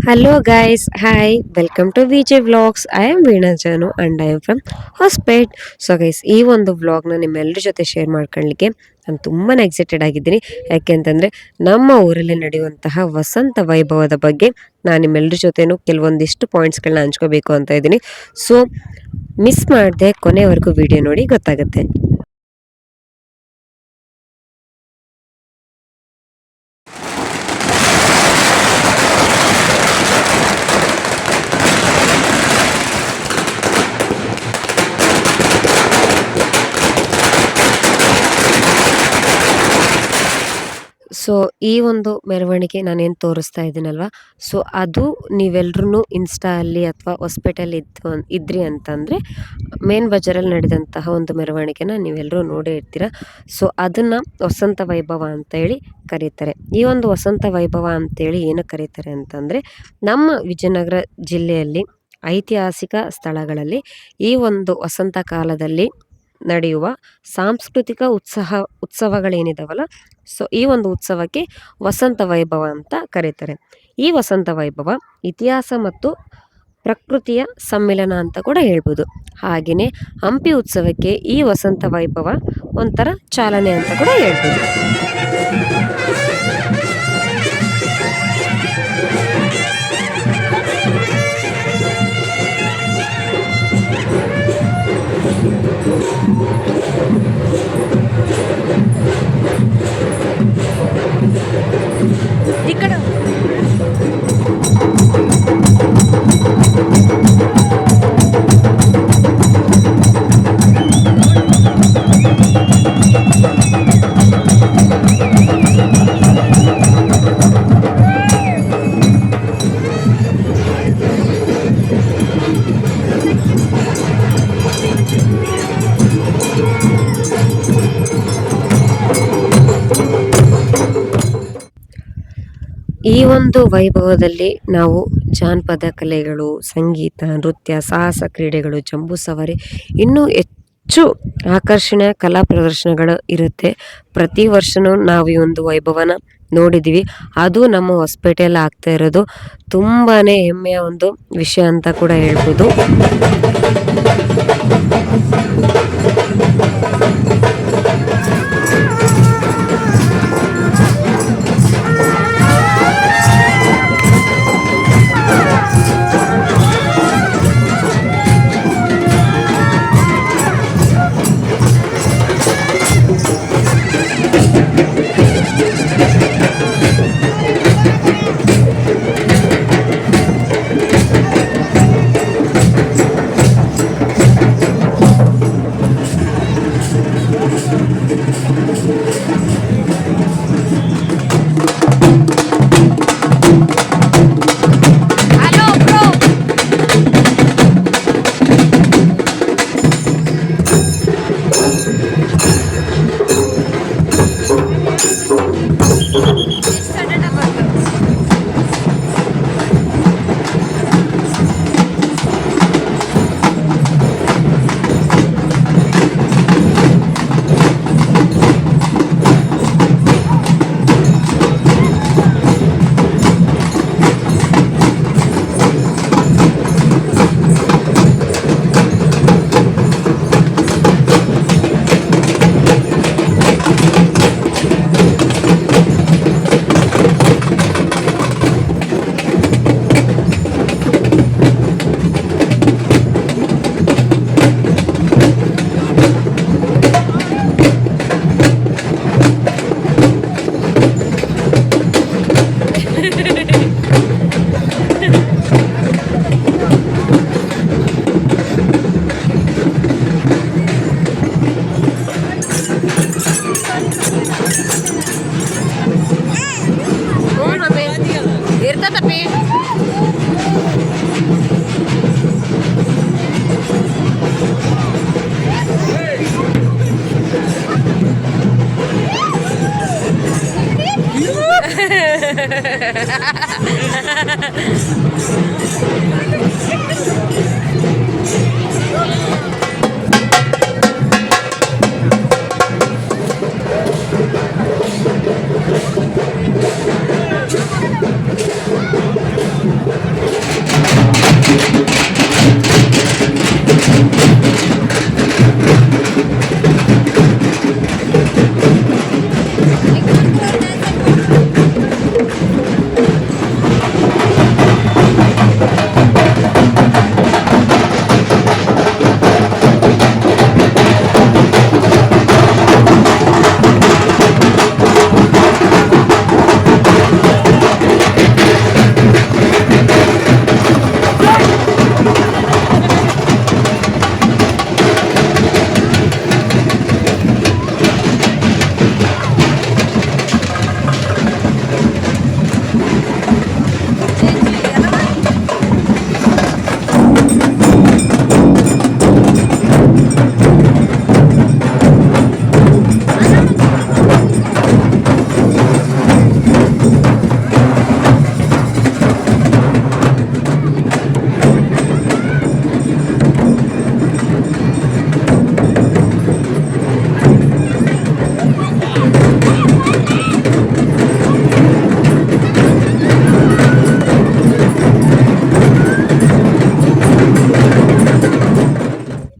Hello guys, hi, welcome to VJ Vlogs. I am Veena Janu and I am from Hospet. So guys ಈ ಒಂದು ವ್ಲಾಗ್ನ ನಿಮ್ಮೆಲ್ಲರ ಜೊತೆ share ಮಾಡ್ಕೊಳ್ಳಿಕ್ಕೆ ನಾನು ತುಂಬಾ ಎಕ್ಸೈಟೆಡ್ ಆಗಿದ್ದೀನಿ. ಯಾಕೆಂತಂದರೆ ನಮ್ಮ ಊರಲ್ಲಿ ನಡೆಯುವಂತಹ ವಸಂತ ವೈಭವದ ಬಗ್ಗೆ ನಾನು ನಿಮ್ಮೆಲ್ಲರ ಜೊತೆನೂ ಕೆಲವೊಂದಿಷ್ಟು ಪಾಯಿಂಟ್ಸ್ಗಳನ್ನ ಹಂಚ್ಕೋಬೇಕು ಅಂತ ಇದ್ದೀನಿ. ಸೊ ಮಿಸ್ ಮಾಡದೆ ಕೊನೆವರೆಗೂ ವಿಡಿಯೋ ನೋಡಿ ಗೊತ್ತಾಗುತ್ತೆ. ಸೊ ಈ ಒಂದು ಮೆರವಣಿಗೆ ನಾನೇನು ತೋರಿಸ್ತಾ ಇದ್ದೀನಲ್ವ, ಸೊ ಅದು ನೀವೆಲ್ಲರೂ ಇನ್ಸ್ಟಾ ಅಲ್ಲಿ ಅಥವಾ ಹೊಸಪೇಟೆಯಲ್ಲಿ ಇದ್ರಿ ಅಂತಂದರೆ ಮೇನ್ ಬಜಾರಲ್ಲಿ ನಡೆದಂತಹ ಒಂದು ಮೆರವಣಿಗೆನ ನೀವೆಲ್ಲರೂ ನೋಡೇ ಇರ್ತೀರ. ಸೊ ಅದನ್ನು ವಸಂತ ವೈಭವ ಅಂತೇಳಿ ಕರೀತಾರೆ. ಈ ಒಂದು ವಸಂತ ವೈಭವ ಅಂತೇಳಿ ಏನಕ್ಕೆ ಕರೀತಾರೆ ಅಂತಂದರೆ, ನಮ್ಮ ವಿಜಯನಗರ ಜಿಲ್ಲೆಯಲ್ಲಿ ಐತಿಹಾಸಿಕ ಸ್ಥಳಗಳಲ್ಲಿ ಈ ಒಂದು ವಸಂತ ಕಾಲದಲ್ಲಿ ನಡೆಯುವ ಸಾಂಸ್ಕೃತಿಕ ಉತ್ಸವಗಳೇನಿದಾವಲ್ಲ, ಸೊ ಈ ಒಂದು ಉತ್ಸವಕ್ಕೆ ವಸಂತ ವೈಭವ ಅಂತ ಕರೀತಾರೆ. ಈ ವಸಂತ ವೈಭವ ಇತಿಹಾಸ ಮತ್ತು ಪ್ರಕೃತಿಯ ಸಮ್ಮಿಲನ ಅಂತ ಕೂಡ ಹೇಳ್ಬೋದು. ಹಾಗೆಯೇ ಹಂಪಿ ಉತ್ಸವಕ್ಕೆ ಈ ವಸಂತ ವೈಭವ ಒಂಥರ ಚಾಲನೆ ಅಂತ ಕೂಡ ಹೇಳ್ಬೋದು. ఇక్కడ ಈ ಒಂದು ವೈಭವದಲ್ಲಿ ನಾವು ಜಾನಪದ ಕಲೆಗಳು, ಸಂಗೀತ, ನೃತ್ಯ, ಸಾಹಸ ಕ್ರೀಡೆಗಳು, ಜಂಬೂ ಸವಾರಿ, ಇನ್ನೂ ಹೆಚ್ಚು ಆಕರ್ಷಣೀಯ ಕಲಾ ಪ್ರದರ್ಶನಗಳು ಇರುತ್ತೆ. ಪ್ರತಿ ವರ್ಷವೂ ನಾವು ಈ ಒಂದು ವೈಭವನ ನೋಡಿದ್ದೀವಿ. ಅದು ನಮ್ಮ ಹೊಸಪೇಟೆಯಲ್ಲಿ ಆಗ್ತಾ ಇರೋದು ತುಂಬಾ ಹೆಮ್ಮೆಯ ಒಂದು ವಿಷಯ ಅಂತ ಕೂಡ ಹೇಳ್ಬೋದು.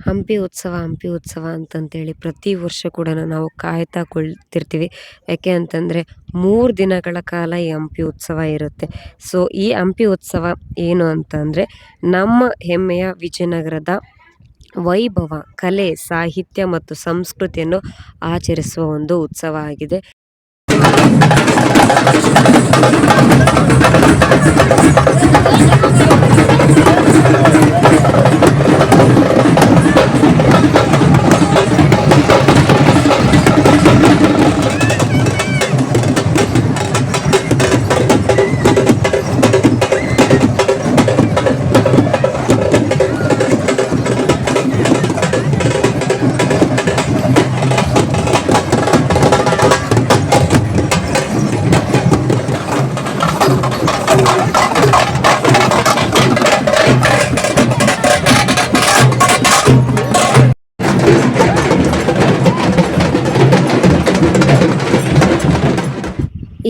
ಹಂಪಿ ಉತ್ಸವ ಅಂತಂತೇಳಿ ಪ್ರತಿ ವರ್ಷ ಕೂಡ ನಾವು ಕಾಯ್ತಾ ಕುಳಿತಿರ್ತೀವಿ. ಯಾಕೆ ಅಂತಂದರೆ 3 ದಿನಗಳ ಕಾಲ ಈ ಹಂಪಿ ಉತ್ಸವ ಇರುತ್ತೆ. ಸೊ ಈ ಹಂಪಿ ಉತ್ಸವ ಏನು ಅಂತಂದರೆ ನಮ್ಮ ಹೆಮ್ಮೆಯ ವಿಜಯನಗರದ ವೈಭವ, ಕಲೆ, ಸಾಹಿತ್ಯ ಮತ್ತು ಸಂಸ್ಕೃತಿಯನ್ನು ಆಚರಿಸುವ ಒಂದು ಉತ್ಸವ ಆಗಿದೆ.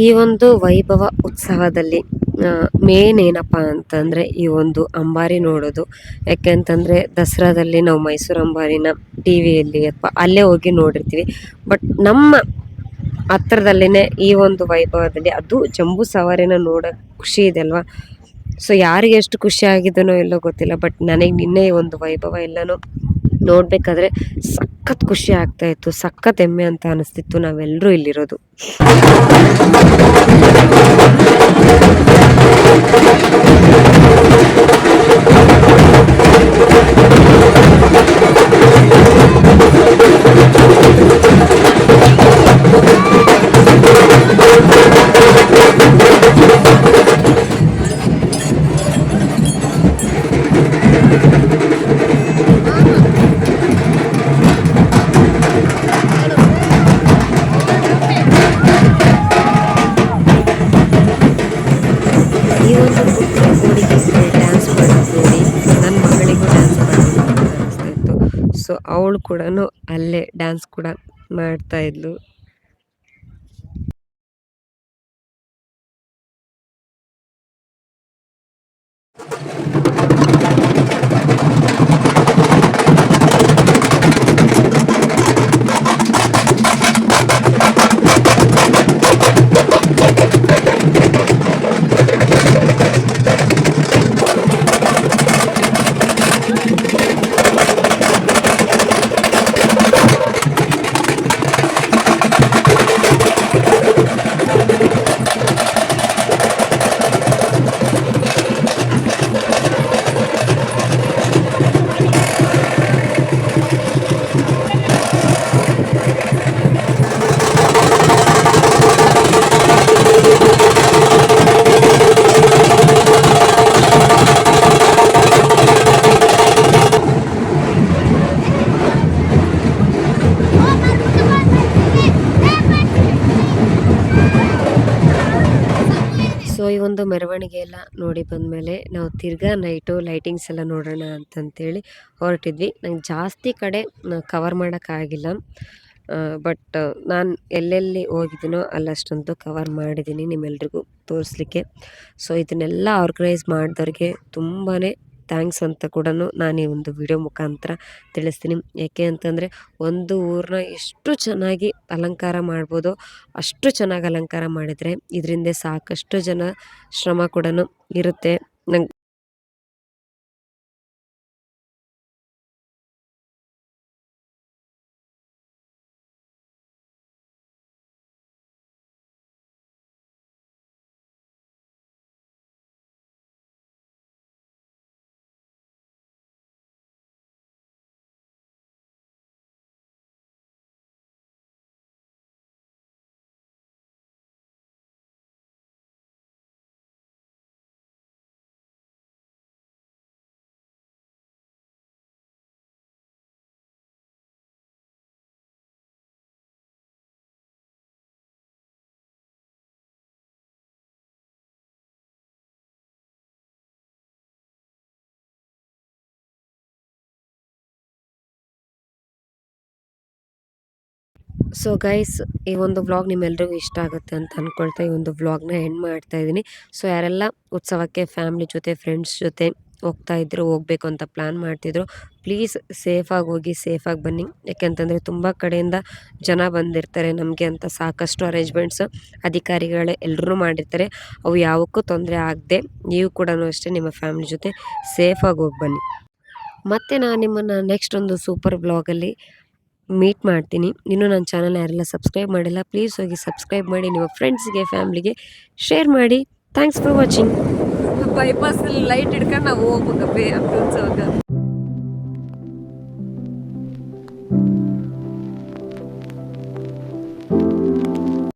ಈ ಒಂದು ವೈಭವ ಉತ್ಸವದಲ್ಲಿ ಮೇನ್ ಏನಪ್ಪ ಅಂತಂದರೆ ಈ ಒಂದು ಅಂಬಾರಿ ನೋಡೋದು. ಯಾಕೆ ಅಂತಂದರೆ ದಸರಾದಲ್ಲಿ ನಾವು ಮೈಸೂರು ಅಂಬಾರಿನ ಟಿ ವಿಯಲ್ಲಿ ಅಥವಾ ಅಲ್ಲೇ ಹೋಗಿ ನೋಡಿರ್ತೀವಿ. ಬಟ್ ನಮ್ಮ ಹತ್ರದಲ್ಲೇ ಈ ಒಂದು ವೈಭವದಲ್ಲಿ ಅದು ಜಂಬೂ ಸವಾರಿನ ನೋಡೋ ಖುಷಿ ಇದೆ ಅಲ್ವಾ. ಸೊ ಯಾರಿಗೆ ಎಷ್ಟು ಖುಷಿ ಆಗಿದನೋ ಎಲ್ಲೋ ಗೊತ್ತಿಲ್ಲ, ಬಟ್ ನನಗೆ ನಿನ್ನೆ ಈ ಒಂದು ವೈಭವ ಎಲ್ಲನೂ ನೋಡಬೇಕಾದ್ರೆ ಸಖತ್ ಖುಷಿ ಆಗ್ತಾಯಿತ್ತು, ಸಖತ್ ಹೆಮ್ಮೆ ಅಂತ ಅನಿಸ್ತಿತ್ತು ನಾವೆಲ್ಲರೂ ಇಲ್ಲಿರೋದು. ಈ ಒಂದು ಹುಡುಗಿ ಡ್ಯಾನ್ಸ್ ಮಾಡೋದು ನೋಡಿ ನನ್ನ ಮಗಳಿಗೂ ಡ್ಯಾನ್ಸ್ ಮಾಡೋದು ಅಂತ ಅನಿಸ್ತಾ ಇತ್ತು. ಸೊ ಅವಳು ಕೂಡ ಅಲ್ಲೇ ಡ್ಯಾನ್ಸ್ ಕೂಡ ಮಾಡ್ತಾ ಇದ್ಲು. ಈ ಒಂದು ಮೆರವಣಿಗೆ ಎಲ್ಲ ನೋಡಿ ಬಂದಮೇಲೆ ನಾವು ತಿರ್ಗಾ ನೈಟು ಲೈಟಿಂಗ್ಸ್ ಎಲ್ಲ ನೋಡೋಣ ಅಂತಂತೇಳಿ ಹೊರಟಿದ್ವಿ. ನಂಗೆ ಜಾಸ್ತಿ ಕಡೆ ಕವರ್ ಮಾಡೋಕ್ಕಾಗಿಲ್ಲ. ಬಟ್ ನಾನು ಎಲ್ಲೆಲ್ಲಿ ಹೋಗಿದ್ದೀನೋ ಅಲ್ಲಷ್ಟಂತೂ ಕವರ್ ಮಾಡಿದ್ದೀನಿ ನಿಮ್ಮೆಲ್ರಿಗೂ ತೋರಿಸ್ಲಿಕ್ಕೆ. ಸೊ ಇದನ್ನೆಲ್ಲ ಆರ್ಗನೈಸ್ ಮಾಡಿದವ್ರಿಗೆ ತುಂಬಾ ಥ್ಯಾಂಕ್ಸ್ ಅಂತ ಕೂಡ ನಾನು ಈ ಒಂದು ವಿಡಿಯೋ ಮುಖಾಂತರ ತಿಳಿಸ್ತೀನಿ. ಯಾಕೆ ಅಂತಂದರೆ ಒಂದು ಊರನ್ನ ಎಷ್ಟು ಚೆನ್ನಾಗಿ ಅಲಂಕಾರ ಮಾಡ್ಬೋದೋ ಅಷ್ಟು ಚೆನ್ನಾಗಿ ಅಲಂಕಾರ ಮಾಡಿದರೆ ಇದರಿಂದ ಸಾಕಷ್ಟು ಜನ ಶ್ರಮ ಕೂಡ ಇರುತ್ತೆ. ನಂಗೆ ಸೊ ಗೈಸ್, ಈ ಒಂದು ವ್ಲಾಗ್ ನಿಮ್ಮೆಲ್ರಿಗೂ ಇಷ್ಟ ಆಗುತ್ತೆ ಅಂತ ಅಂದ್ಕೊಳ್ತಾ ಈ ಒಂದು ವ್ಲಾಗ್ನ ಎಂಡ್ ಮಾಡ್ತಾ ಇದ್ದೀನಿ. ಸೊ ಯಾರೆಲ್ಲ ಉತ್ಸವಕ್ಕೆ ಫ್ಯಾಮ್ಲಿ ಜೊತೆ ಫ್ರೆಂಡ್ಸ್ ಜೊತೆ ಹೋಗ್ತಾಯಿದ್ರು, ಹೋಗಬೇಕು ಅಂತ ಪ್ಲ್ಯಾನ್ ಮಾಡ್ತಿದ್ರು, ಪ್ಲೀಸ್ ಸೇಫಾಗಿ ಹೋಗಿ ಸೇಫಾಗಿ ಬನ್ನಿ. ಯಾಕೆಂತಂದರೆ ತುಂಬ ಕಡೆಯಿಂದ ಜನ ಬಂದಿರ್ತಾರೆ, ನಮಗೆ ಅಂತ ಸಾಕಷ್ಟು ಅರೇಂಜ್ಮೆಂಟ್ಸ್ ಅಧಿಕಾರಿಗಳೇ ಎಲ್ಲರೂ ಮಾಡಿರ್ತಾರೆ. ಅವು ಯಾವುಕ್ಕೂ ತೊಂದರೆ ಆಗದೆ ನೀವು ಕೂಡ ಅಷ್ಟೇ ನಿಮ್ಮ ಫ್ಯಾಮ್ಲಿ ಜೊತೆ ಸೇಫಾಗಿ ಹೋಗಿ ಬನ್ನಿ. ಮತ್ತು ನಾನು ನಿಮ್ಮನ್ನು ನೆಕ್ಸ್ಟ್ ಒಂದು ಸೂಪರ್ ವ್ಲಾಗಲ್ಲಿ ಮೀಟ್ ಮಾಡ್ತೀನಿ. ಇನ್ನೂ ನನ್ನ ಚಾನಲ್ ಯಾರೆಲ್ಲ ಸಬ್ಸ್ಕ್ರೈಬ್ ಮಾಡಿಲ್ಲ ಪ್ಲೀಸ್ ಹೋಗಿ ಸಬ್ಸ್ಕ್ರೈಬ್ ಮಾಡಿ, ನಿಮ್ಮ ಫ್ರೆಂಡ್ಸ್ಗೆ ಫ್ಯಾಮ್ಲಿಗೆ ಶೇರ್ ಮಾಡಿ. Thanks for watching. ಬೈಪಾಸಲ್ಲಿ ಲೈಟ್ ಹಿಡ್ಕೊಂಡು ನಾವು ಹೋಗ್ಬೇಕಪ್ಪೇ ಉತ್ಸವಕ್ಕೆ.